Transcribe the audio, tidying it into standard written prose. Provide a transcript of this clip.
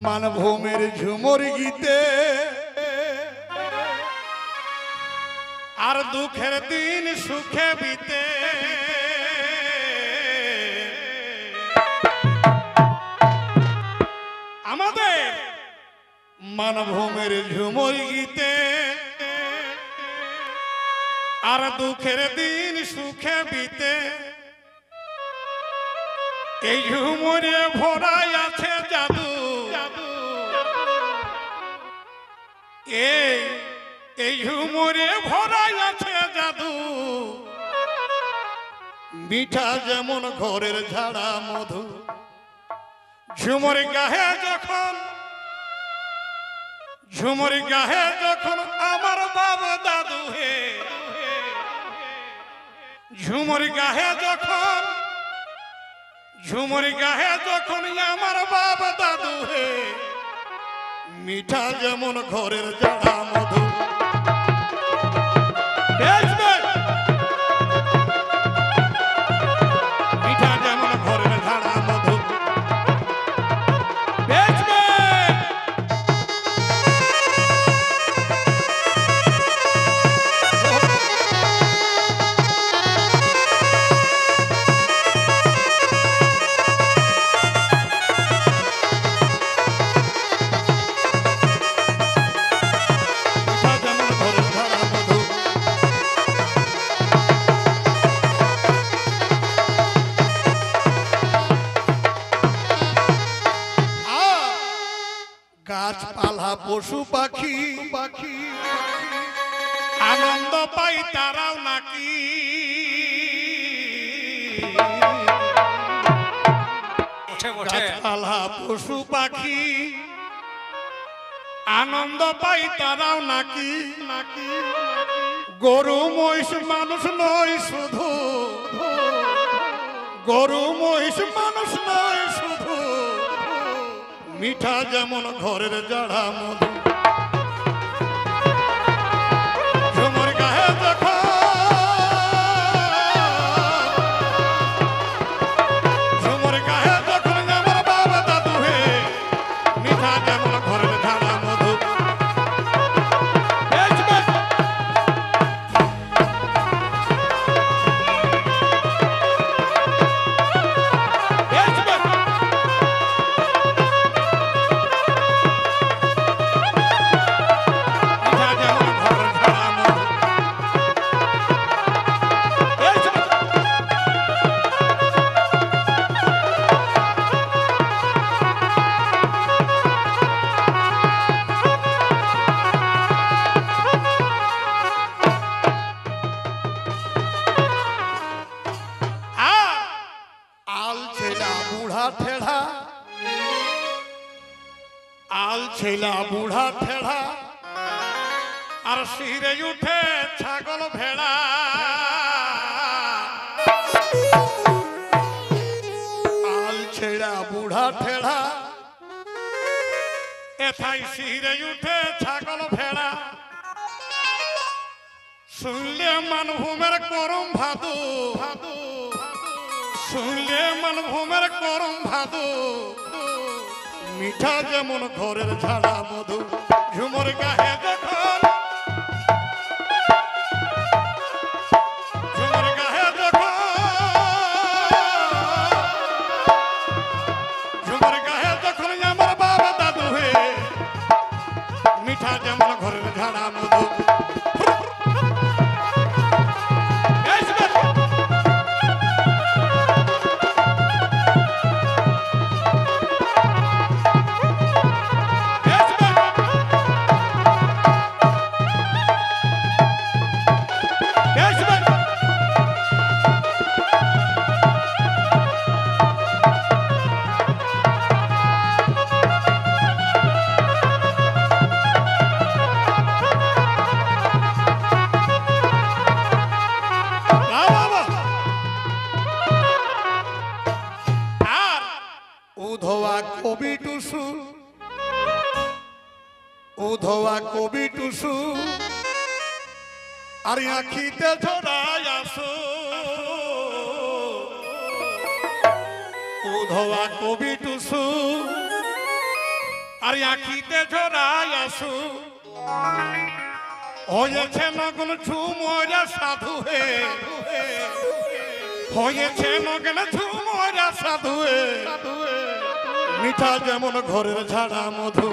মানভূমের ঝুমর গীতে আর দুঃখের দিন সুখে বিতে আমাদের মানভূমের ঝুমর গীতে আর দুঃখের দিন সুখে বিতে এই ঝুমরে ভরাই আছে জাদু এই ঝুমরে ভরাই আছে জাদু মিঠা যেমন ঘরের ঝাড়া মধু ঝুমর গাহে যখন আমার বাবা দাদু হে ঝুমর গাহে যখন আমার বাবা দাদু হে মিঠা যেমন ঘরের ঝাড়া মধু মিঠা যেমন ঘরের ঝাড়া মধু গাছপালা পশু পাখি আনন্দ পাই তারাও নাকি গাছপালা পশু পাখি আনন্দ পাই তারাও নাকি গরু মহিষ মানুষ নয় শুধু গরু মহিষ মানুষ নয় শুধু মিঠা যেমন ঘরের ঝাড়া মধু ঝুমর গাহে যখন আমার বাবা দাদু হে মিঠা যেমন ঘরের ঝাড়া মধু ছেলা বুড়া ঠেড়া আর শিরে উঠে ছাগল ভেড়া আল ছেড়া বুড়া ঠেড়া এথাই শিরে উঠে ছাগল ভেড়া শুনলে মানভূমের করম ভাদু শুনলে মানভূমের করম ভাদু মিঠা যেমন ঘরের ঝাড়া মধু ঝুমর গাহে যখন আমার বাবা দাদু হে মিঠা যেমন ঘরের ঝাড়া মধু উধোয়া কবি টুসু আর আখিতে ঝরাই আসো উধোয়া কবি টুসু আর আখিতে ঝরাই আসু হয়েছে নগন ঝুমরা সাধু হে হয়েছে নগন ঝুমরা সাধু হে মিঠা যেমন ঘরের ঝাড়া মধু